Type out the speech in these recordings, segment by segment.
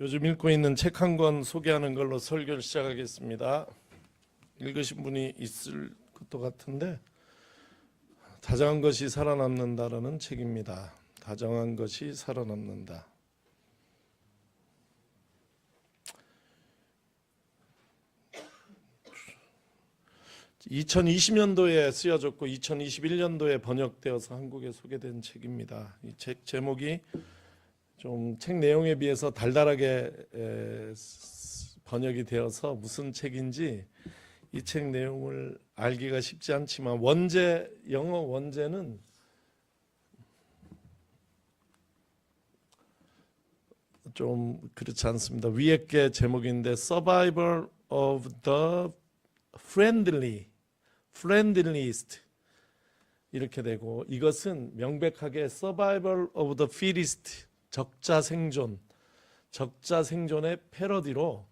요즘 읽고 있는 책 한 권 소개하는 걸로 설교를 시작하겠습니다. 읽으신 분이 있을 것도 같은데, 다정한 것이 살아남는다라는 책입니다. 다정한 것이 살아남는다. (2020년도에) 쓰여졌고 2021년도에 번역되어서 한국에 소개된 책입니다. 이 책 제목이 좀 책 내용에 비해서 달달하게 번역이 되어서 무슨 책인지 이 책 내용을 알기가 쉽지 않지만 영어 원제는 좀 그렇지 않습니다. 위에 게 제목인데 Survival of the Friendliest 이렇게 되고, 이것은 명백하게 Survival of the Fittest, 적자 생존의 패러디로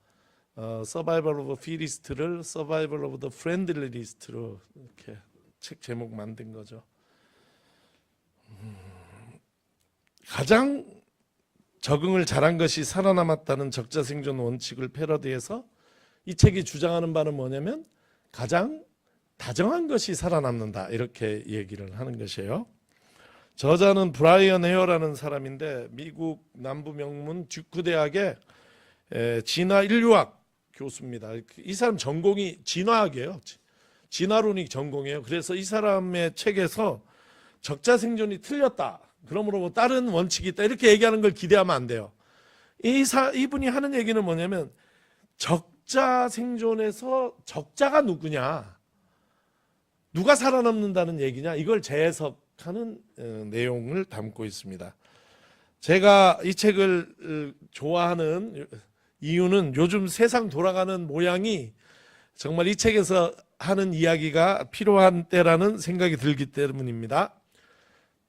Survival of the Fittest를 Survival of the Friendliest로 이렇게 책 제목 만든 거죠. 가장 적응을 잘한 것이 살아남았다는 적자 생존 원칙을 패러디해서 이 책이 주장하는 바는 뭐냐면 가장 다정한 것이 살아남는다, 이렇게 얘기를 하는 것이에요. 저자는 브라이언 헤어라는 사람인데 미국 남부 명문 듀크 대학의 진화 인류학 교수입니다. 이 사람 전공이 진화학이에요. 진화론이 전공이에요. 그래서 이 사람의 책에서 적자 생존이 틀렸다, 그러므로 뭐 다른 원칙이 있다, 이렇게 얘기하는 걸 기대하면 안 돼요. 이분이 하는 얘기는 뭐냐면 적자 생존에서 적자가 누구냐, 누가 살아남는다는 얘기냐, 이걸 재해석하는 내용을 담고 있습니다. 제가 이 책을 좋아하는 이유는 요즘 세상 돌아가는 모양이 정말 이 책에서 하는 이야기가 필요한 때라는 생각이 들기 때문입니다.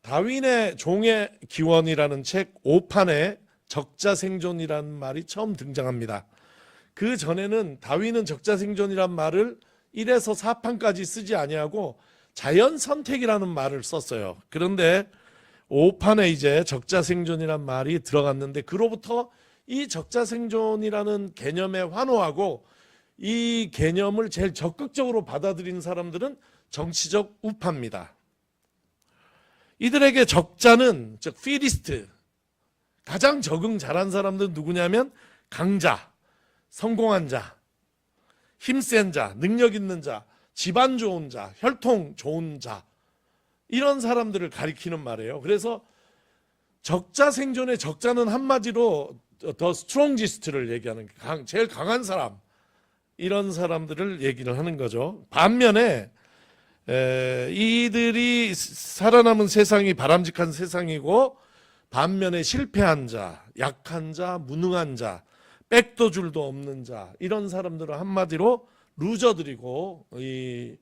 다윈의 종의 기원이라는 책 5판에 적자 생존이라는 말이 처음 등장합니다. 그 전에는 다윈은 적자 생존이란 말을 1에서 4판까지 쓰지 아니하고 자연 선택이라는 말을 썼어요. 그런데 5판에 이제 적자 생존이란 말이 들어갔는데, 그로부터 이 적자 생존이라는 개념에 환호하고 이 개념을 제일 적극적으로 받아들인 사람들은 정치적 우파입니다. 이들에게 적자는, 즉 피리스트, 가장 적응 잘한 사람들은 누구냐면 강자, 성공한 자, 힘센 자, 능력 있는 자, 집안 좋은 자, 혈통 좋은 자, 이런 사람들을 가리키는 말이에요. 그래서 적자 생존의 적자는 한마디로 더 스트롱지스트를 얘기하는, 제일 강한 사람, 이런 사람들을 얘기를 하는 거죠. 반면에 이들이 살아남은 세상이 바람직한 세상이고, 반면에 실패한 자, 약한 자, 무능한 자, 백도 줄도 없는 자, 이런 사람들은 한마디로 루저들이고 이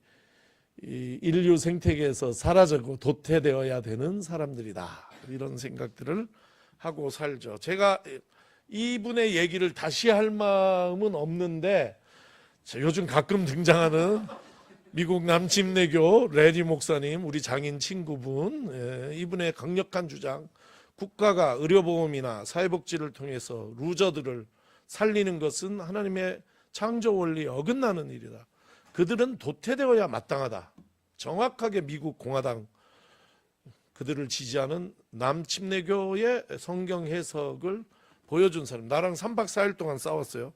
인류 생태계에서 사라지고 도태되어야 되는 사람들이다, 이런 생각들을 하고 살죠. 제가 이분의 얘기를 다시 할 마음은 없는데, 요즘 가끔 등장하는 미국 남침내교 레리 목사님, 우리 장인 친구분, 이분의 강력한 주장, 국가가 의료보험이나 사회복지를 통해서 루저들을 살리는 것은 하나님의 창조 원리에 어긋나는 일이다. 그들은 도태되어야 마땅하다. 정확하게 미국 공화당, 그들을 지지하는 남침내교의 성경 해석을 보여준 사람. 나랑 3박 4일 동안 싸웠어요.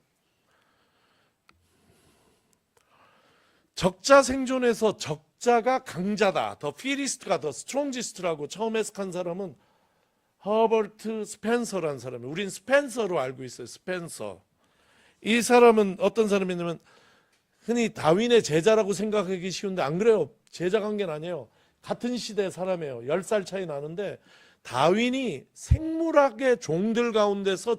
적자 생존에서 적자가 강자다, 더 피리스트가 더 스트롱지스트라고 처음 해석한 사람은 허버트 스펜서라는 사람이에요. 우린 스펜서로 알고 있어요. 스펜서. 이 사람은 어떤 사람이냐면 흔히 다윈의 제자라고 생각하기 쉬운데 안 그래요. 제자 관계는 아니에요. 같은 시대 사람이에요. 10살 차이 나는데, 다윈이 생물학의 종들 가운데서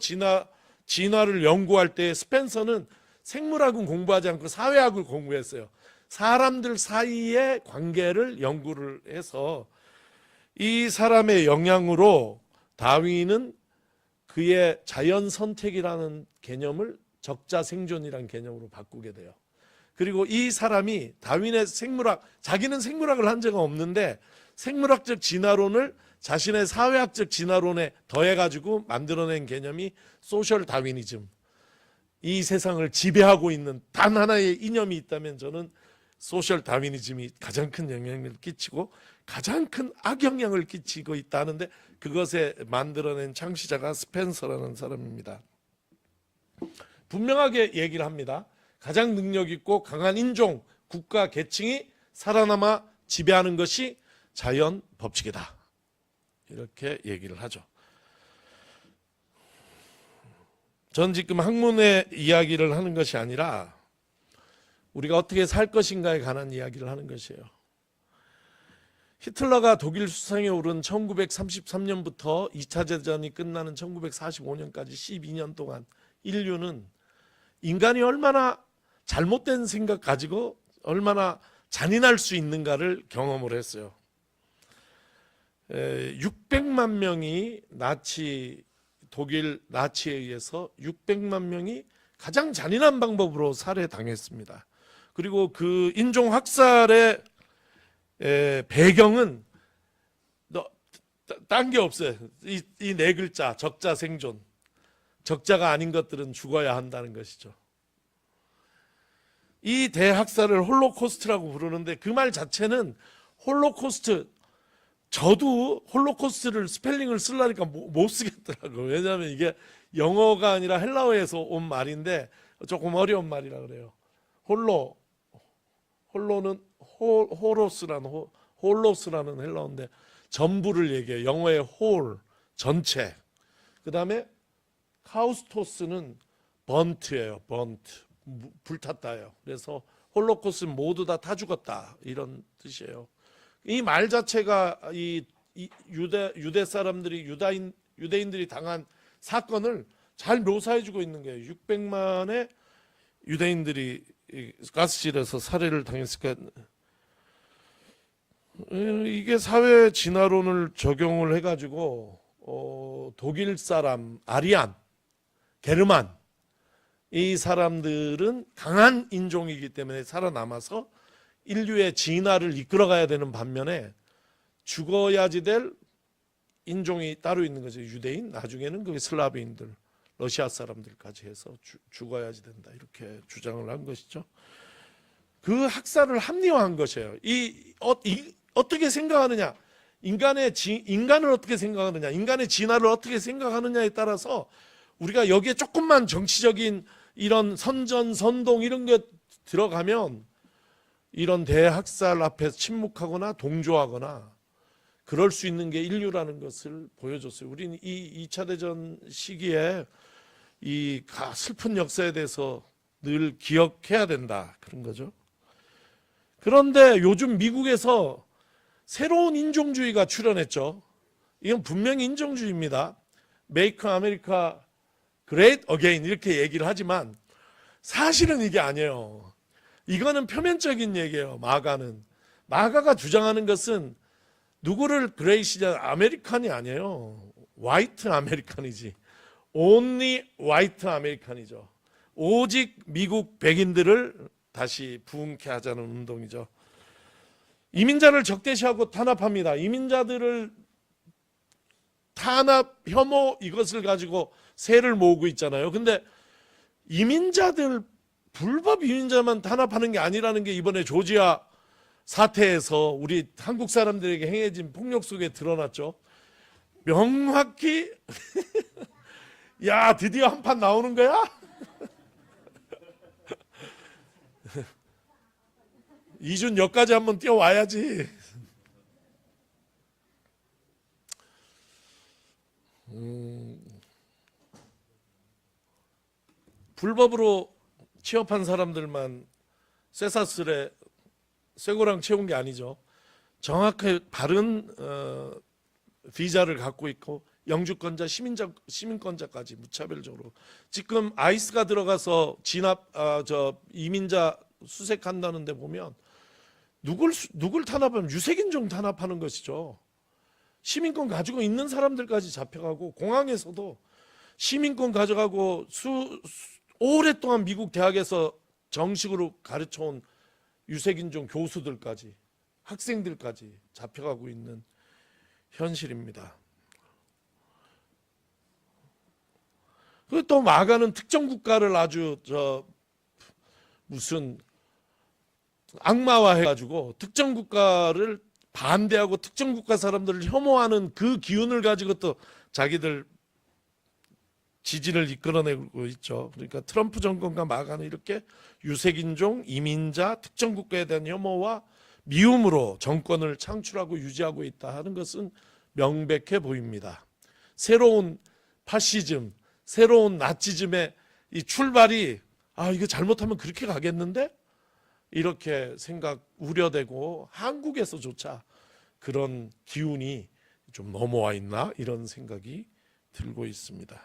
진화를 연구할 때 스펜서는 생물학은 공부하지 않고 사회학을 공부했어요. 사람들 사이의 관계를 연구를 해서 이 사람의 영향으로 다윈은 그의 자연 선택이라는 개념을 적자 생존이라는 개념으로 바꾸게 돼요. 그리고 이 사람이 다윈의 생물학, 자기는 생물학을 한 적은 없는데 생물학적 진화론을 자신의 사회학적 진화론에 더해가지고 만들어낸 개념이 소셜 다윈이즘. 이 세상을 지배하고 있는 단 하나의 이념이 있다면 저는 소셜 다윈이즘이 가장 큰 영향을 끼치고 가장 큰 악영향을 끼치고 있다 하는데, 그것에 만들어낸 창시자가 스펜서라는 사람입니다. 분명하게 얘기를 합니다. 가장 능력 있고 강한 인종, 국가, 계층이 살아남아 지배하는 것이 자연 법칙이다, 이렇게 얘기를 하죠. 전 지금 학문의 이야기를 하는 것이 아니라 우리가 어떻게 살 것인가에 관한 이야기를 하는 것이에요. 히틀러가 독일 수상에 오른 1933년부터 2차 대전이 끝나는 1945년까지 12년 동안 인류는 인간이 얼마나 잘못된 생각 가지고 얼마나 잔인할 수 있는가를 경험을 했어요. 600만 명이 독일 나치에 의해서 600만 명이 가장 잔인한 방법으로 살해당했습니다. 그리고 그 인종 학살의 배경은 딴 게 없어요. 이 네 글자, 적자 생존. 적자가 아닌 것들은 죽어야 한다는 것이죠. 이 대학살을 홀로코스트라고 부르는데, 그 말 자체는 홀로코스트, 저도 홀로코스트를 스펠링을 쓰려니까 못 쓰겠더라고요. 왜냐하면 이게 영어가 아니라 헬라어에서 온 말인데 조금 어려운 말이라 그래요. 홀로는 홀로스라는 헬라어인데 전부를 얘기해요. 영어의 홀, 전체. 그 다음에 카우스토스는 번트예요. 번트, 불탔다예요. 그래서 홀로코스트는 모두 다 죽었다, 이런 뜻이에요. 이 말 자체가 이 유대 사람들이 유대인들이 당한 사건을 잘 묘사해주고 있는 거예요. 600만의 유대인들이 가스실에서 살해를 당했을까. 이게 사회 진화론을 적용을 해가지고 독일 사람, 아리안, 게르만, 이 사람들은 강한 인종이기 때문에 살아남아서 인류의 진화를 이끌어가야 되는 반면에 죽어야지 될 인종이 따로 있는 거죠. 유대인, 나중에는 그 슬라브인들, 러시아 사람들까지 해서 죽어야지 된다, 이렇게 주장을 한 것이죠. 그 학살을 합리화한 것이에요. 어떻게 생각하느냐, 인간을 어떻게 생각하느냐, 인간의 진화를 어떻게 생각하느냐에 따라서 우리가 여기에 조금만 정치적인 이런 선전, 선동 이런 게 들어가면 이런 대학살 앞에서 침묵하거나 동조하거나 그럴 수 있는 게 인류라는 것을 보여줬어요. 우리는 이 2차 대전 시기에 이 슬픈 역사에 대해서 늘 기억해야 된다, 그런 거죠. 그런데 요즘 미국에서 새로운 인종주의가 출현했죠. 이건 분명히 인종주의입니다. Make America Great Again 이렇게 얘기를 하지만 사실은 이게 아니에요. 이거는 표면적인 얘기예요. 마가가 주장하는 것은 누구를 그레이시냐, 아메리칸이 아니에요. 화이트 아메리칸이지. only 화이트 아메리칸이죠. 오직 미국 백인들을 다시 부흥케 하자는 운동이죠. 이민자를 적대시하고 탄압합니다. 이민자들을 탄압, 혐오 이것을 가지고 세를 모으고 있잖아요. 근데 불법 이민자만 탄압하는 게 아니라는 게 이번에 조지아 사태에서 우리 한국 사람들에게 행해진 폭력 속에 드러났죠. 명확히 야, 드디어 한 판 나오는 거야? 이준 여기까지 한번 뛰어와야지. 불법으로 취업한 사람들만 쇠사슬에 쇠고랑 채운 게 아니죠. 정확하게 바른 비자를 갖고 있고 영주권자, 시민권자까지 무차별적으로 지금 아이스가 들어가서 이민자 수색한다는 데 보면 누굴 탄압하면 유색인종 탄압하는 것이죠. 시민권 가지고 있는 사람들까지 잡혀가고, 공항에서도 시민권 가져가고 오랫동안 미국 대학에서 정식으로 가르쳐온 유색인종 교수들까지, 학생들까지 잡혀가고 있는 현실입니다. 그리고 또 마가는 특정 국가를 아주 무슨 악마화해가지고 특정 국가를 반대하고 특정 국가 사람들을 혐오하는 그 기운을 가지고 또 자기들 지지를 이끌어내고 있죠. 그러니까 트럼프 정권과 마가는 이렇게 유색인종, 이민자, 특정 국가에 대한 혐오와 미움으로 정권을 창출하고 유지하고 있다 하는 것은 명백해 보입니다. 새로운 파시즘, 새로운 나치즘의 이 출발이 이거 잘못하면 그렇게 가겠는데? 이렇게 우려되고 한국에서조차 그런 기운이 좀 넘어와 있나 이런 생각이 들고 있습니다.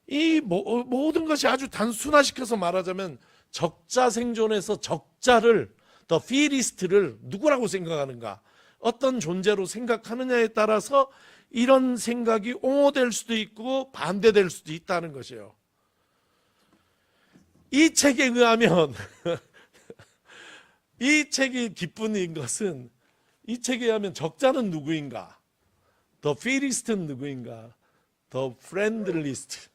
이 모든 것이 아주 단순화시켜서 말하자면 적자 생존에서 적자를 더 피리스트를 누구라고 생각하는가, 어떤 존재로 생각하느냐에 따라서 이런 생각이 옹호될 수도 있고 반대될 수도 있다는 것이에요. 이 책에 의하면 이 책이 기쁨인 것은 이 책에 의하면 적자는 누구인가? The fittest는 누구인가? The friendliest.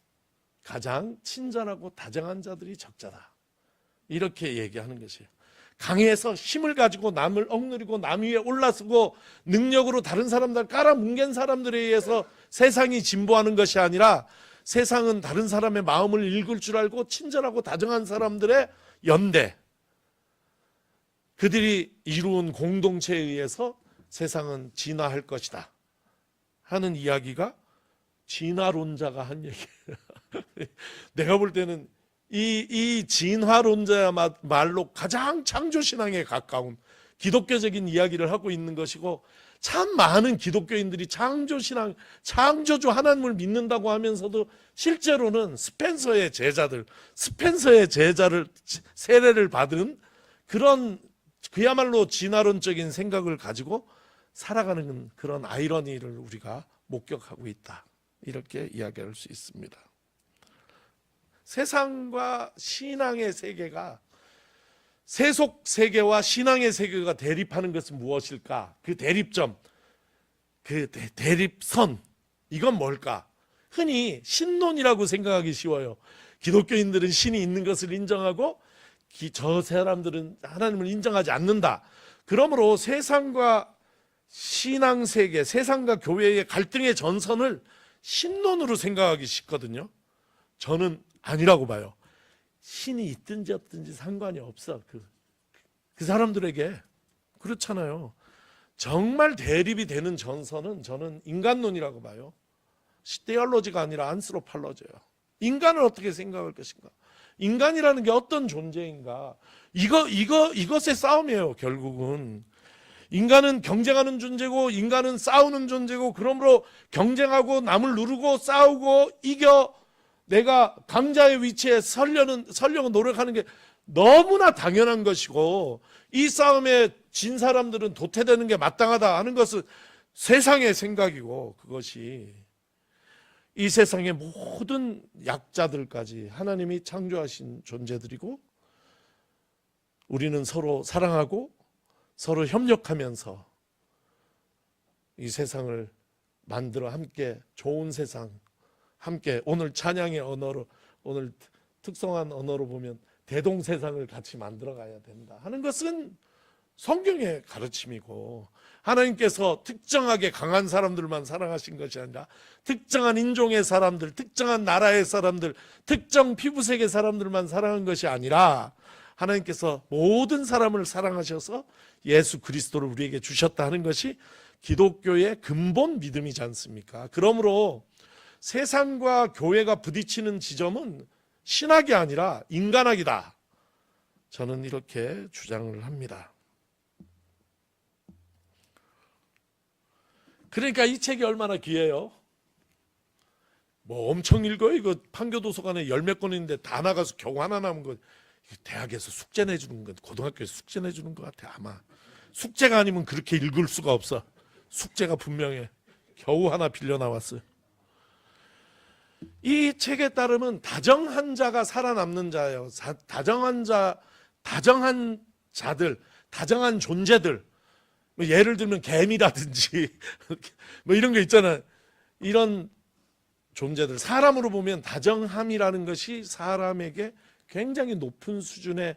가장 친절하고 다정한 자들이 적자다. 이렇게 얘기하는 것이에요. 강해서 힘을 가지고 남을 억누르고 남 위에 올라서고 능력으로 다른 사람들 깔아뭉갠 사람들에 의해서 세상이 진보하는 것이 아니라 세상은 다른 사람의 마음을 읽을 줄 알고 친절하고 다정한 사람들의 연대, 그들이 이루은 공동체에 의해서 세상은 진화할 것이다 하는 이야기가 진화론자가 한 얘기예요. 내가 볼 때는 이 진화론자야말로 가장 창조신앙에 가까운 기독교적인 이야기를 하고 있는 것이고, 참 많은 기독교인들이 창조신앙, 창조주 하나님을 믿는다고 하면서도 실제로는 스펜서의 제자를 세례를 받은 그런 그야말로 진화론적인 생각을 가지고 살아가는 그런 아이러니를 우리가 목격하고 있다, 이렇게 이야기할 수 있습니다. 세상과 신앙의 세계가, 세속 세계와 신앙의 세계가 대립하는 것은 무엇일까? 그 대립점, 그 대립선, 이건 뭘까? 흔히 신론이라고 생각하기 쉬워요. 기독교인들은 신이 있는 것을 인정하고 저 사람들은 하나님을 인정하지 않는다. 그러므로 세상과 신앙 세계, 세상과 교회의 갈등의 전선을 신론으로 생각하기 쉽거든요. 저는 아니라고 봐요. 신이 있든지 없든지 상관이 없어. 그 사람들에게. 그렇잖아요. 정말 대립이 되는 전선은 저는 인간론이라고 봐요. 시테올로지가 아니라 안스로팔로지예요. 인간을 어떻게 생각할 것인가? 인간이라는 게 어떤 존재인가? 이것의 싸움이에요, 결국은. 인간은 경쟁하는 존재고, 인간은 싸우는 존재고, 그러므로 경쟁하고 남을 누르고 싸우고 이겨 내가 강자의 위치에 서려고 노력하는 게 너무나 당연한 것이고, 이 싸움에 진 사람들은 도태되는 게 마땅하다 하는 것은 세상의 생각이고, 그것이 이 세상의 모든 약자들까지 하나님이 창조하신 존재들이고, 우리는 서로 사랑하고 서로 협력하면서 이 세상을 만들어 함께 좋은 세상, 함께 오늘 찬양의 언어로, 오늘 특성한 언어로 보면 대동세상을 같이 만들어 가야 된다 하는 것은 성경의 가르침이고, 하나님께서 특정하게 강한 사람들만 사랑하신 것이 아니라 특정한 인종의 사람들, 특정한 나라의 사람들, 특정 피부색의 사람들만 사랑한 것이 아니라 하나님께서 모든 사람을 사랑하셔서 예수 그리스도를 우리에게 주셨다 하는 것이 기독교의 근본 믿음이지 않습니까? 그러므로 세상과 교회가 부딪히는 지점은 신학이 아니라 인간학이다, 저는 이렇게 주장을 합니다. 그러니까 이 책이 얼마나 귀해요. 뭐 엄청 읽어요. 이거 판교도서관에 열 몇 권인데 다 나가서 겨우 하나 남은 거. 대학에서 숙제 내주는 건, 고등학교에서 숙제 내주는 것 같아. 아마 숙제가 아니면 그렇게 읽을 수가 없어. 숙제가 분명해. 겨우 하나 빌려 나왔어요. 이 책에 따르면 다정한 자가 살아남는 자예요. 다정한 자들, 다정한 존재들, 뭐 예를 들면 개미라든지 뭐 이런 거 있잖아요. 이런 존재들, 사람으로 보면 다정함이라는 것이 사람에게 굉장히 높은 수준의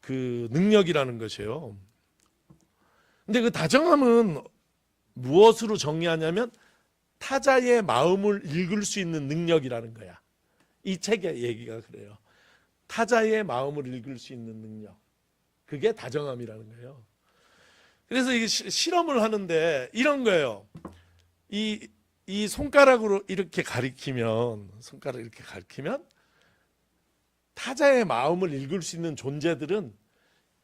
그 능력이라는 것이에요. 근데 그 다정함은 무엇으로 정의하냐면 타자의 마음을 읽을 수 있는 능력이라는 거야. 이 책의 얘기가 그래요. 타자의 마음을 읽을 수 있는 능력. 그게 다정함이라는 거예요. 그래서 이게 실험을 하는데 이런 거예요. 이 손가락으로 이렇게 가리키면, 손가락 이렇게 가리키면 타자의 마음을 읽을 수 있는 존재들은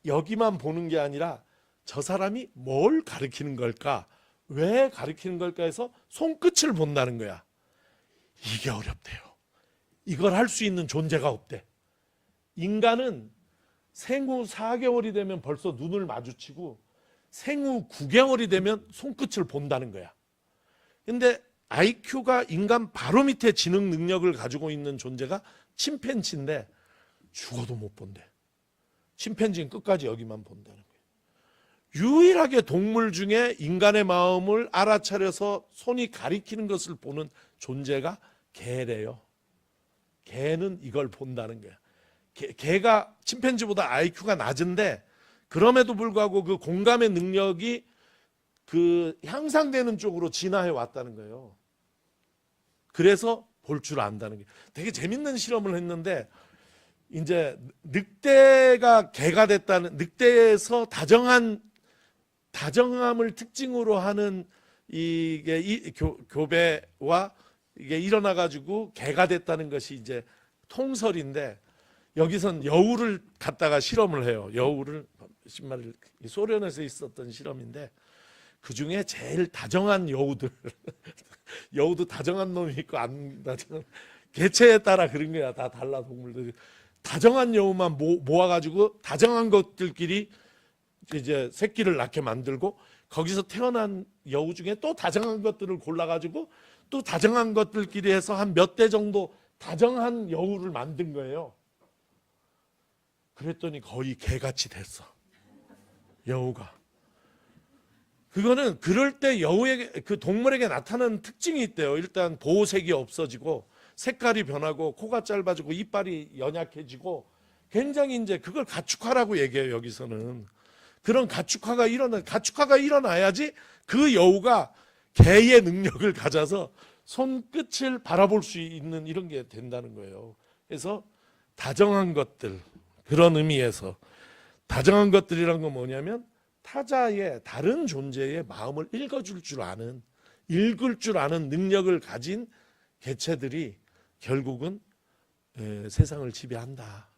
여기만 보는 게 아니라 저 사람이 뭘 가리키는 걸까? 왜 가리키는 걸까 해서 손끝을 본다는 거야. 이게 어렵대요. 이걸 할 수 있는 존재가 없대. 인간은 생후 4개월이 되면 벌써 눈을 마주치고 생후 9개월이 되면 손끝을 본다는 거야. 근데 IQ가 인간 바로 밑에 지능 능력을 가지고 있는 존재가 침팬지인데 죽어도 못 본대. 침팬지는 끝까지 여기만 본다는 거예요. 유일하게 동물 중에 인간의 마음을 알아차려서 손이 가리키는 것을 보는 존재가 개래요. 개는 이걸 본다는 거야. 개가 침팬지보다 IQ가 낮은데 그럼에도 불구하고 그 공감의 능력이 그 향상되는 쪽으로 진화해 왔다는 거예요. 그래서 볼 줄 안다는 게 되게 재밌는 실험을 했는데, 이제 늑대가 개가 됐다는, 늑대에서 다정함을 특징으로 하는 이게 교배와 이게 일어나 가지고 개가 됐다는 것이 이제 통설인데, 여기선 여우를 갖다가 실험을 해요. 여우를 소련에서 있었던 실험인데 그 중에 제일 다정한 여우들 여우도 다정한 놈이 있고 안 다정한, 개체에 따라 그런 거야. 다 달라, 동물들이. 다정한 여우만 모아가지고 다정한 것들끼리 이제 새끼를 낳게 만들고, 거기서 태어난 여우 중에 또 다정한 것들을 골라가지고 또 다정한 것들끼리 해서 한 몇 대 정도 다정한 여우를 만든 거예요. 그랬더니 거의 개같이 됐어, 여우가. 그거는 그럴 때 여우에게, 그 동물에게 나타나는 특징이 있대요. 일단 보호색이 없어지고 색깔이 변하고 코가 짧아지고 이빨이 연약해지고, 굉장히 이제 그걸 가축화라고 얘기해요. 여기서는 그런 가축화가 일어나야지 그 여우가 개의 능력을 가져서 손끝을 바라볼 수 있는 이런 게 된다는 거예요. 그래서 다정한 것들, 그런 의미에서 다정한 것들이란 건 뭐냐면 타자의, 다른 존재의 마음을 읽을 줄 아는 능력을 가진 개체들이 결국은 세상을 지배한다,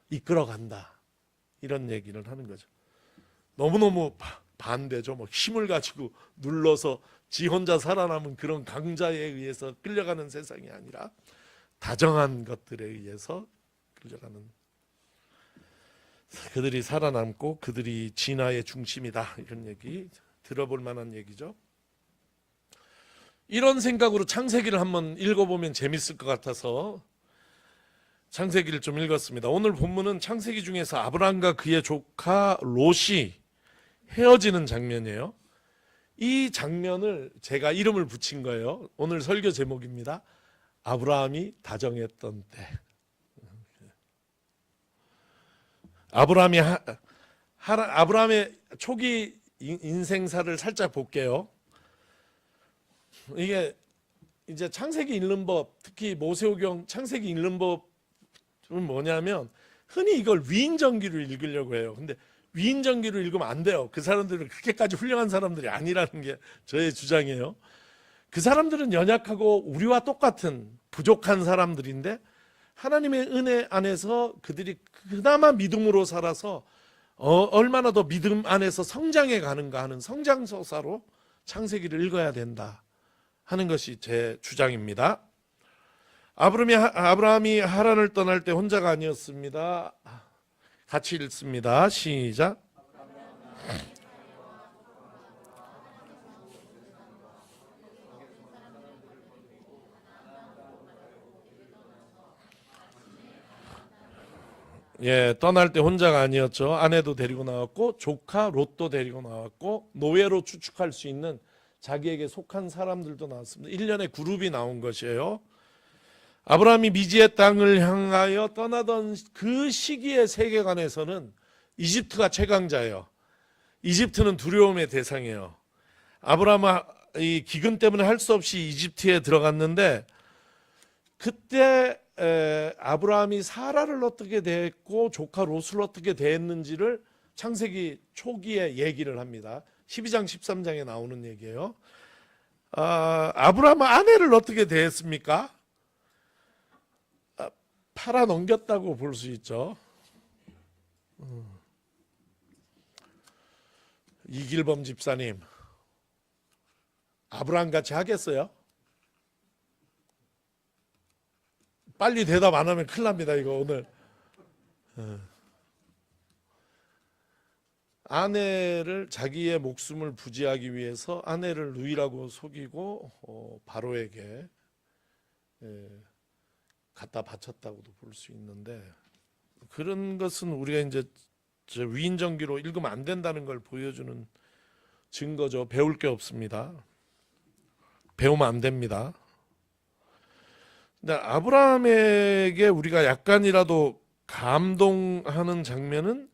이끌어간다, 이런 얘기를 하는 거죠. 너무너무 반대죠. 뭐 힘을 가지고 눌러서 지 혼자 살아남은 그런 강자에 의해서 끌려가는 세상이 아니라 다정한 것들에 의해서 끌려가는, 그들이 살아남고 그들이 진화의 중심이다, 이런 얘기 들어볼 만한 얘기죠. 이런 생각으로 창세기를 한번 읽어보면 재밌을 것 같아서 창세기를 좀 읽었습니다. 오늘 본문은 창세기 중에서 아브라함과 그의 조카 롯이 헤어지는 장면이에요. 이 장면을 제가 이름을 붙인 거예요. 오늘 설교 제목입니다. 아브라함이 다정했던 때. 아브라함의 초기 인생사를 살짝 볼게요. 이게 이제 창세기 읽는 법, 특히 모세오경 창세기 읽는 법은 뭐냐면 흔히 이걸 위인전기로 읽으려고 해요. 근데 위인전기로 읽으면 안 돼요. 그 사람들은 그렇게까지 훌륭한 사람들이 아니라는 게 저의 주장이에요. 그 사람들은 연약하고 우리와 똑같은 부족한 사람들인데 하나님의 은혜 안에서 그들이 그나마 믿음으로 살아서 얼마나 더 믿음 안에서 성장해 가는가 하는 성장서사로 창세기를 읽어야 된다 하는 것이 제 주장입니다. 아브라함이 하란을 떠날 때 혼자가 아니었습니다. 같이 읽습니다. 시작. 예, 떠날 때 혼자가 아니었죠. 아내도 데리고 나왔고 조카 롯도 데리고 나왔고 노예로 추측할 수 있는 자기에게 속한 사람들도 나왔습니다. 1년에 그룹이 나온 것이에요. 아브라함이 미지의 땅을 향하여 떠나던 그 시기의 세계관에서는 이집트가 최강자예요. 이집트는 두려움의 대상이에요. 아브라함은 이 기근 때문에 할 수 없이 이집트에 들어갔는데 그때 아브라함이 사라를 어떻게 대했고 조카 롯을 어떻게 대했는지를 창세기 초기에 얘기를 합니다. 12장 13장에 나오는 얘기예요. 아브라함은 아내를 어떻게 대했습니까? 팔아 넘겼다고 볼 수 있죠. 이길범 집사님, 아브라함 같이 하겠어요? 빨리 대답 안 하면 큰일 납니다. 이거 오늘. 아내를 자기의 목숨을 부지하기 위해서 아내를 누이라고 속이고 바로에게 갖다 바쳤다고도 볼 수 있는데, 그런 것은 우리가 이제 위인전기로 읽으면 안 된다는 걸 보여주는 증거죠. 배울 게 없습니다. 배우면 안 됩니다. 근데 아브라함에게 우리가 약간이라도 감동하는 장면은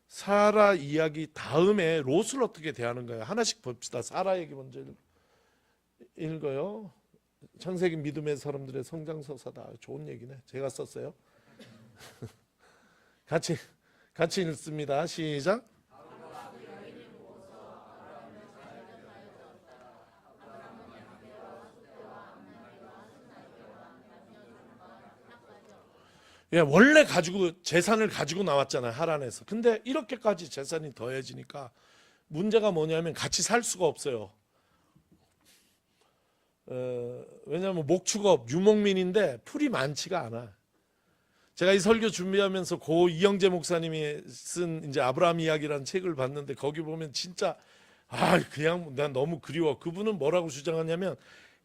사라 이야기 다음에 롯을 어떻게 대하는 거예요. 하나씩 봅시다. 사라 얘기 먼저 읽어요. 창세기 믿음의 사람들의 성장서사다. 좋은 얘기네. 제가 썼어요. 같이 읽습니다. 시작. 예, 원래 재산을 가지고 나왔잖아요. 하란에서. 근데 이렇게까지 재산이 더해지니까 문제가 뭐냐면 같이 살 수가 없어요. 왜냐하면 목축업 유목민인데 풀이 많지가 않아. 제가 이 설교 준비하면서 고 이영재 목사님이 쓴 이제 아브라함 이야기라는 책을 봤는데 거기 보면 진짜 그냥 난 너무 그리워. 그분은 뭐라고 주장하냐면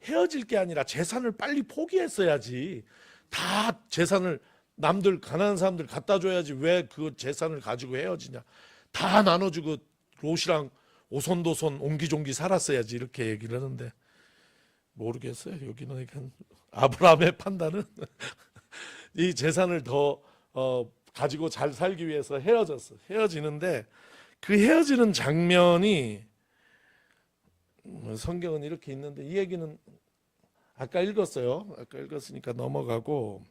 헤어질 게 아니라 재산을 빨리 포기했어야지. 다 재산을 남들 가난한 사람들 갖다 줘야지 왜 그 재산을 가지고 헤어지냐. 다 나눠주고 롯이랑 오손도손 옹기종기 살았어야지 이렇게 얘기를 하는데 모르겠어요. 여기는 아브라함의 판단은 이 재산을 더 가지고 잘 살기 위해서 헤어지는데 그 헤어지는 장면이 성경은 이렇게 있는데 이 얘기는 아까 읽었어요. 아까 읽었으니까 넘어가고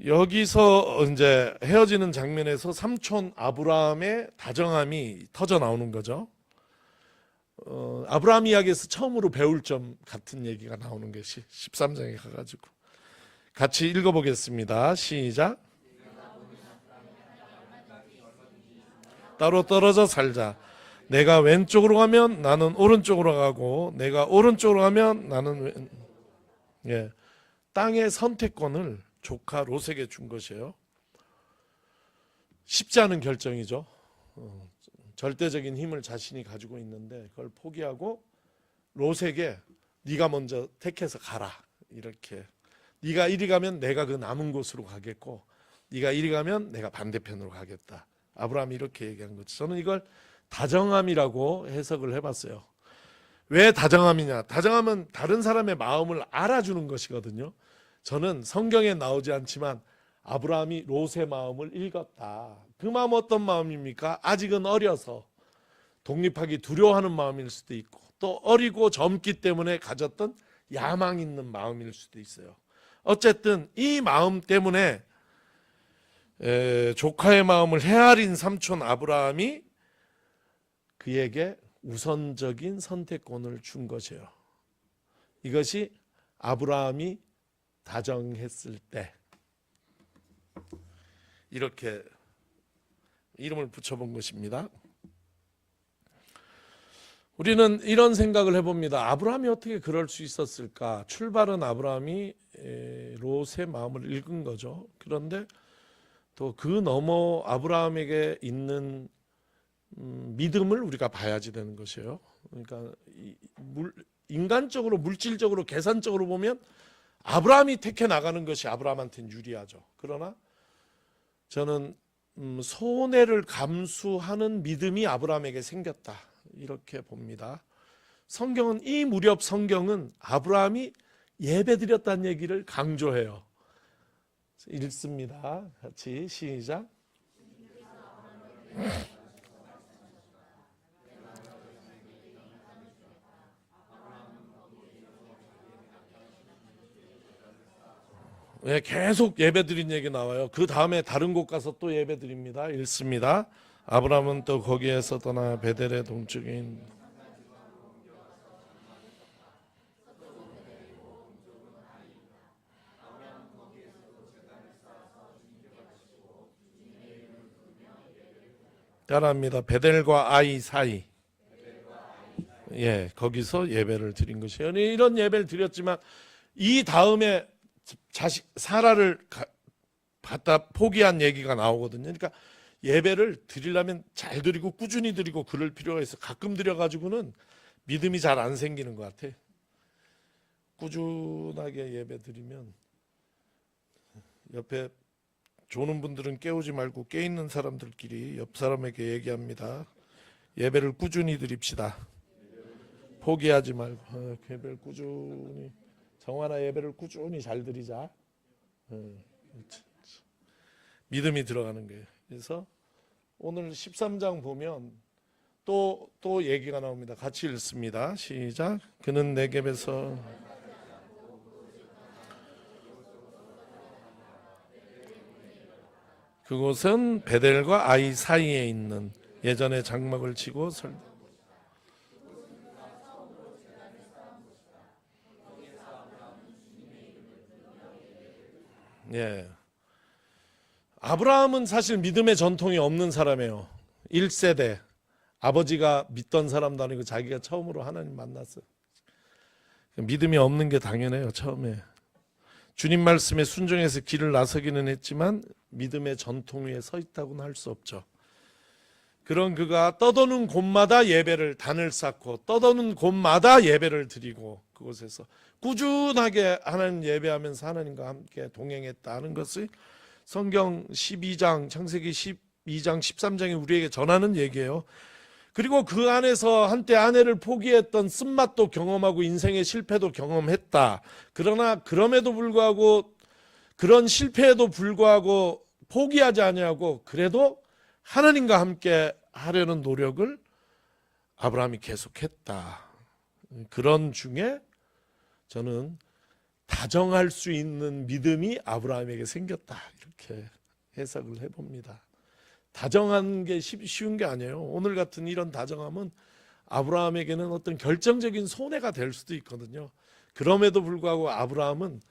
여기서 이제 헤어지는 장면에서 삼촌 아브라함의 다정함이 터져 나오는 거죠. 아브라함 이야기에서 처음으로 배울 점 같은 얘기가 나오는 것이 13장에 가가지고 같이 읽어보겠습니다. 시작. 따로 떨어져 살자. 내가 왼쪽으로 가면 나는 오른쪽으로 가고 내가 오른쪽으로 가면 나는 땅의 선택권을 조카 롯에게 준 것이에요. 쉽지 않은 결정이죠. 절대적인 힘을 자신이 가지고 있는데 그걸 포기하고 롯에게 네가 먼저 택해서 가라. 이렇게 네가 이리 가면 내가 그 남은 곳으로 가겠고 네가 이리 가면 내가 반대편으로 가겠다. 아브라함이 이렇게 얘기한 거죠. 저는 이걸 다정함이라고 해석을 해봤어요. 왜 다정함이냐? 다정함은 다른 사람의 마음을 알아주는 것이거든요. 저는 성경에 나오지 않지만 아브라함이 롯의 마음을 읽었다. 그 마음 어떤 마음입니까? 아직은 어려서 독립하기 두려워하는 마음일 수도 있고 또 어리고 젊기 때문에 가졌던 야망 있는 마음일 수도 있어요. 어쨌든 이 마음 때문에 조카의 마음을 헤아린 삼촌 아브라함이 그에게 우선적인 선택권을 준 것이에요. 이것이 아브라함이 다정했을 때 이렇게 이름을 붙여본 것입니다. 우리는 이런 생각을 해봅니다. 아브라함이 어떻게 그럴 수 있었을까? 출발은 아브라함이 롯의 마음을 읽은 거죠. 그런데 또 그 너머 아브라함에게 있는 믿음을 우리가 봐야지 되는 것이에요. 그러니까 인간적으로 물질적으로 계산적으로 보면 아브라함이 택해 나가는 것이 아브라함한테는 유리하죠. 그러나 저는 손해를 감수하는 믿음이 아브라함에게 생겼다 이렇게 봅니다. 성경은 이 무렵 성경은 아브라함이 예배드렸다는 얘기를 강조해요. 읽습니다. 같이 시작. 네, 계속 예배드린 얘기 나와요. 그 다음에 다른 곳 가서 또 예배드립니다. 읽습니다. 아브라함은 또 거기에서 떠나 베델의 동쪽에 있는 따라합니다. 베델과 아이 사이. 예, 거기서 예배를 드린 것이에요. 이런 예배를 드렸지만 이 다음에 자식 사라를 갖다 포기한 얘기가 나오거든요. 그러니까 예배를 드리려면 잘 드리고 꾸준히 드리고 그럴 필요가 있어. 가끔 드려가지고는 믿음이 잘 안 생기는 것 같아. 꾸준하게 예배 드리면 옆에 조는 분들은 깨우지 말고 깨 있는 사람들끼리 옆 사람에게 얘기합니다. 예배를 꾸준히 드립시다. 포기하지 말고 예배를 꾸준히. 정환아 예배를 꾸준히 잘 드리자. 믿음이 들어가는 거예요. 그래서 오늘 13장 보면 또 얘기가 나옵니다. 같이 읽습니다. 시작. 그는 네겝에서 그곳은 베델과 아이 사이에 있는 예전에 장막을 치고 예. 아브라함은 사실 믿음의 전통이 없는 사람이에요. 1세대. 아버지가 믿던 사람도 아니고 자기가 처음으로 하나님 만났어요. 믿음이 없는 게 당연해요. 처음에. 주님 말씀에 순종해서 길을 나서기는 했지만 믿음의 전통 위에 서 있다고는 할 수 없죠. 그런 그가 떠도는 곳마다 예배를 단을 쌓고 떠도는 곳마다 예배를 드리고 그곳에서 꾸준하게 하나님 예배하면서 하나님과 함께 동행했다는 것을 성경 12장 창세기 12장 13장이 우리에게 전하는 얘기예요. 그리고 그 안에서 한때 아내를 포기했던 쓴맛도 경험하고 인생의 실패도 경험했다. 그러나 그럼에도 불구하고 그런 실패에도 불구하고 포기하지 아니하고 그래도 하나님과 함께 하려는 노력을 아브라함이 계속했다. 그런 중에 저는 다정할 수 있는 믿음이 아브라함에게 생겼다. 이렇게 해석을 해봅니다. 다정한 게 쉬운 게 아니에요. 오늘 같은 이런 다정함은 아브라함에게는 어떤 결정적인 손해가 될 수도 있거든요. 그럼에도 불구하고 아브라함은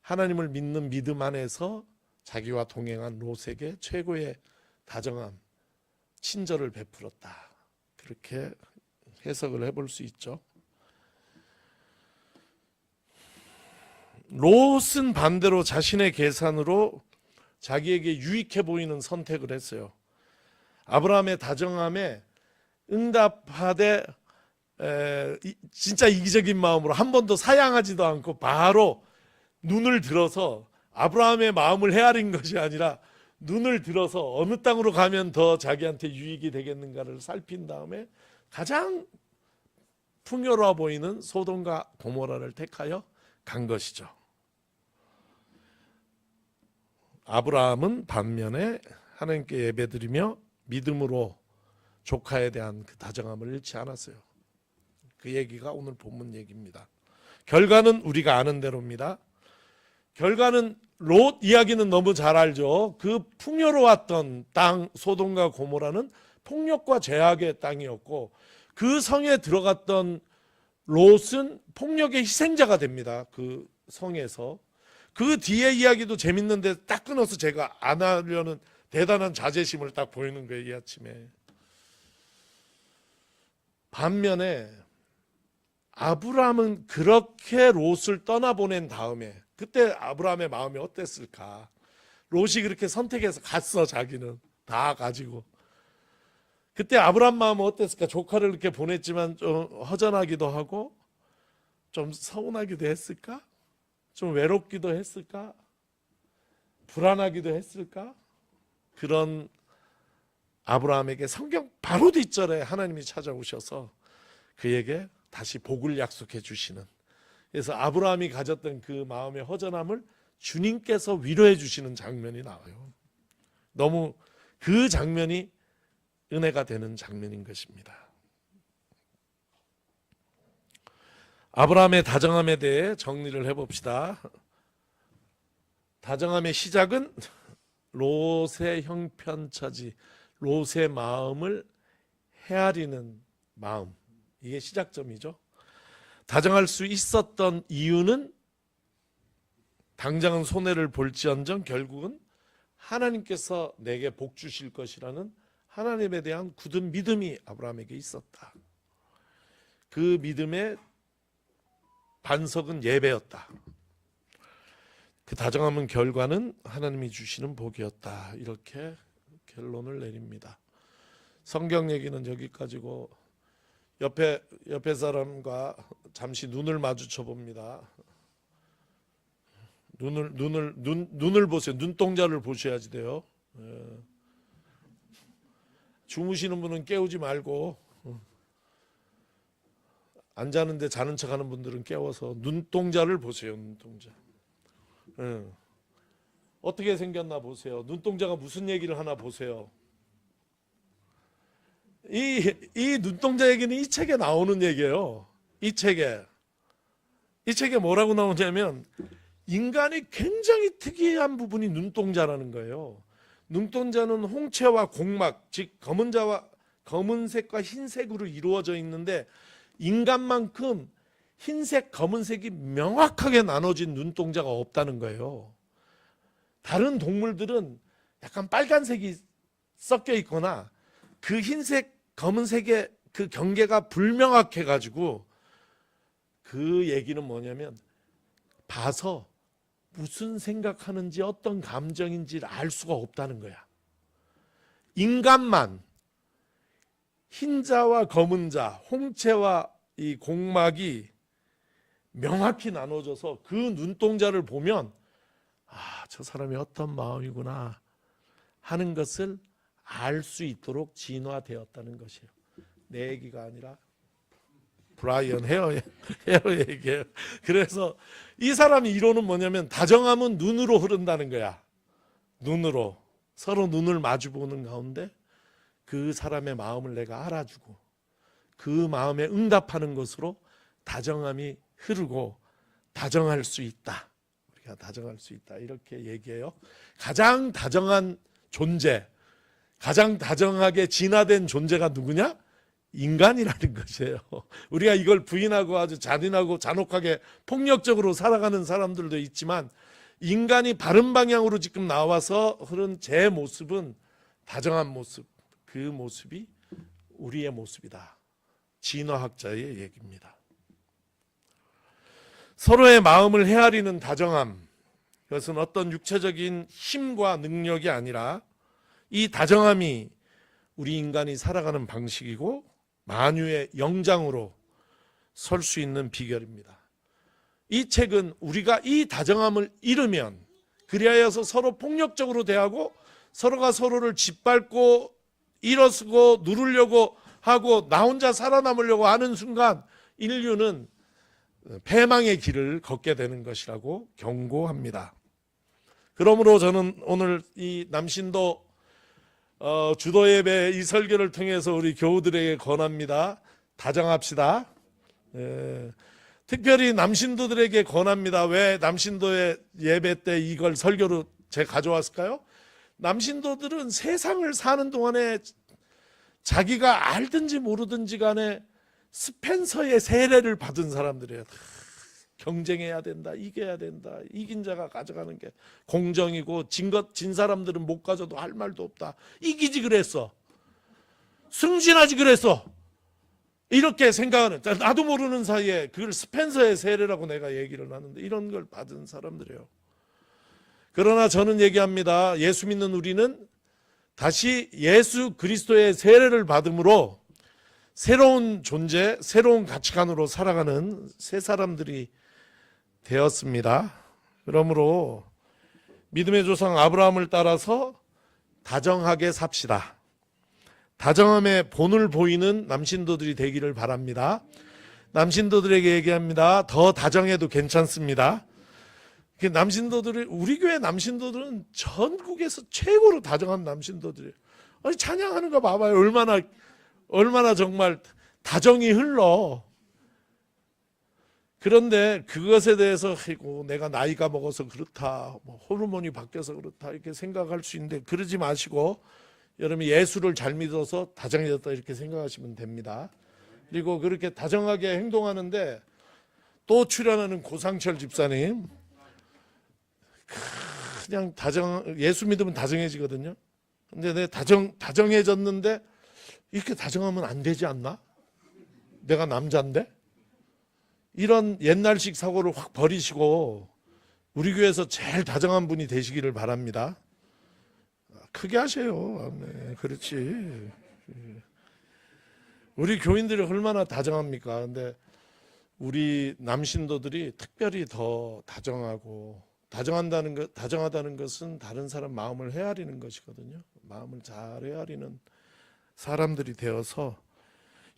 하나님을 믿는 믿음 안에서 자기와 동행한 롯에게 최고의 다정함, 친절을 베풀었다. 그렇게 해석을 해볼 수 있죠. 롯은 반대로 자신의 계산으로 자기에게 유익해 보이는 선택을 했어요. 아브라함의 다정함에 응답하되 진짜 이기적인 마음으로 한 번도 사양하지도 않고 바로 눈을 들어서 아브라함의 마음을 헤아린 것이 아니라 눈을 들어서 어느 땅으로 가면 더 자기한테 유익이 되겠는가를 살핀 다음에 가장 풍요로워 보이는 소돔과 고모라를 택하여 간 것이죠. 아브라함은 반면에 하나님께 예배드리며 믿음으로 조카에 대한 그 다정함을 잃지 않았어요. 그 얘기가 오늘 본문 얘기입니다. 결과는 우리가 아는 대로입니다. 결과는 롯 이야기는 너무 잘 알죠. 그 풍요로웠던 땅 소돔과 고모라는 폭력과 죄악의 땅이었고 그 성에 들어갔던 롯은 폭력의 희생자가 됩니다. 그 성에서. 그 뒤에 이야기도 재밌는데 딱 끊어서 제가 안 하려는 대단한 자제심을 딱 보이는 거예요. 이 아침에. 반면에 아브라함은 그렇게 롯을 떠나보낸 다음에 그때 아브라함의 마음이 어땠을까? 롯이 그렇게 선택해서 갔어. 자기는 다 가지고. 그때 아브라함 마음은 어땠을까? 조카를 이렇게 보냈지만 좀 허전하기도 하고 좀 서운하기도 했을까? 좀 외롭기도 했을까? 불안하기도 했을까? 그런 아브라함에게 성경 바로 뒷절에 하나님이 찾아오셔서 그에게 다시 복을 약속해 주시는, 그래서 아브라함이 가졌던 그 마음의 허전함을 주님께서 위로해 주시는 장면이 나와요. 너무 그 장면이 은혜가 되는 장면인 것입니다. 아브라함의 다정함에 대해 정리를 해봅시다. 다정함의 시작은 롯의 형편처지, 롯의 마음을 헤아리는 마음, 이게 시작점이죠. 다정할 수 있었던 이유는 당장은 손해를 볼지언정 결국은 하나님께서 내게 복 주실 것이라는 하나님에 대한 굳은 믿음이 아브라함에게 있었다. 그 믿음의 반석은 예배였다. 그 다정함은 결과는 하나님이 주시는 복이었다. 이렇게 결론을 내립니다. 성경 얘기는 여기까지고, 옆에 사람과 잠시 눈을 마주쳐 봅니다. 눈을 보세요. 눈동자를 보셔야지 돼요. 주무시는 분은 깨우지 말고, 안 자는데 자는 척하는 분들은 깨워서 눈동자를 보세요. 눈동자. 어떻게 생겼나 보세요. 눈동자가 무슨 얘기를 하나 보세요. 이 눈동자 얘기는 이 책에 나오는 얘기예요. 이 책에 뭐라고 나오냐면 인간이 굉장히 특이한 부분이 눈동자라는 거예요. 눈동자는 홍채와 공막, 즉 검은색과 흰색으로 이루어져 있는데 인간만큼 흰색, 검은색이 명확하게 나눠진 눈동자가 없다는 거예요. 다른 동물들은 약간 빨간색이 섞여 있거나 그 흰색, 검은색의 그 경계가 불명확해 가지고, 그 얘기는 뭐냐면 봐서 무슨 생각하는지 어떤 감정인지를 알 수가 없다는 거야. 인간만 흰자와 검은자, 홍채와 이 공막이 명확히 나눠져서 그 눈동자를 보면 저 사람이 어떤 마음이구나 하는 것을 알 수 있도록 진화되었다는 것이에요. 내 얘기가 아니라 브라이언 헤어 얘기예요. 그래서 이 사람의 이론은 뭐냐면 다정함은 눈으로 흐른다는 거야. 눈으로 서로 눈을 마주보는 가운데 그 사람의 마음을 내가 알아주고 그 마음에 응답하는 것으로 다정함이 흐르고 다정할 수 있다. 우리가 다정할 수 있다. 이렇게 얘기해요. 가장 다정한 존재, 가장 다정하게 진화된 존재가 누구냐? 인간이라는 것이에요. 우리가 이걸 부인하고 아주 잔인하고 잔혹하게 폭력적으로 살아가는 사람들도 있지만 인간이 바른 방향으로 지금 나와서 흐른 제 모습은 다정한 모습, 그 모습이 우리의 모습이다. 진화학자의 얘기입니다. 서로의 마음을 헤아리는 다정함, 그것은 어떤 육체적인 힘과 능력이 아니라 이 다정함이 우리 인간이 살아가는 방식이고 만유의 영장으로 설 수 있는 비결입니다. 이 책은 우리가 이 다정함을 잃으면, 그리하여서 서로 폭력적으로 대하고 서로가 서로를 짓밟고 일어서고 누르려고 하고 나 혼자 살아남으려고 하는 순간 인류는 패망의 길을 걷게 되는 것이라고 경고합니다. 그러므로 저는 오늘 이 남신도 주도 예배 이 설교를 통해서 우리 교우들에게 권합니다. 다정합시다. 특별히 남신도들에게 권합니다. 왜 남신도의 예배 때 이걸 설교로 제가 가져왔을까요? 남신도들은 세상을 사는 동안에 자기가 알든지 모르든지 간에 스펜서의 세례를 받은 사람들이에요. 경쟁해야 된다, 이겨야 된다, 이긴 자가 가져가는 게 공정이고 진 사람들은 못 가져도 할 말도 없다, 이기지 그랬어, 승진하지 그랬어, 이렇게 생각하는, 나도 모르는 사이에 그걸 스펜서의 세례라고 내가 얘기를 하는데 이런 걸 받은 사람들이에요. 그러나 저는 얘기합니다. 예수 믿는 우리는 다시 예수 그리스도의 세례를 받음으로 새로운 존재, 새로운 가치관으로 살아가는 새 사람들이 되었습니다. 그러므로 믿음의 조상 아브라함을 따라서 다정하게 삽시다. 다정함의 본을 보이는 남신도들이 되기를 바랍니다. 남신도들에게 얘기합니다. 더 다정해도 괜찮습니다. 남신도들이, 우리 교회 남신도들은 전국에서 최고로 다정한 남신도들이에요. 아니, 찬양하는 거 봐봐요. 얼마나 정말 다정이 흘러. 그런데 그것에 대해서 아이고 내가 나이가 먹어서 그렇다, 뭐 호르몬이 바뀌어서 그렇다 이렇게 생각할 수 있는데, 그러지 마시고 여러분 예수를 잘 믿어서 다정해졌다 이렇게 생각하시면 됩니다. 그리고 그렇게 다정하게 행동하는데 또 출연하는 고상철 집사님, 그냥 예수 믿으면 다정해지거든요. 근데 내 다정해졌는데 이렇게 다정하면 안 되지 않나? 내가 남자인데? 이런 옛날식 사고를 확 버리시고 우리 교회에서 제일 다정한 분이 되시기를 바랍니다. 크게 하세요. 네, 그렇지. 우리 교인들이 얼마나 다정합니까? 근데 우리 남신도들이 특별히 더 다정하고, 다정하다는 것은 다른 사람 마음을 헤아리는 것이거든요. 마음을 잘 헤아리는 사람들이 되어서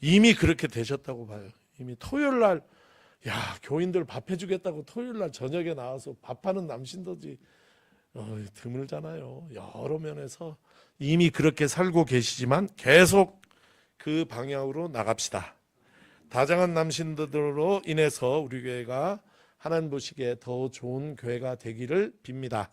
이미 그렇게 되셨다고 봐요. 이미 토요일 날, 교인들 밥 해주겠다고 토요일 날 저녁에 나와서 밥하는 남신도들이 드물잖아요. 여러 면에서 이미 그렇게 살고 계시지만 계속 그 방향으로 나갑시다. 다정한 남신도들로 인해서 우리 교회가 하나님 보시기에 더 좋은 교회가 되기를 빕니다.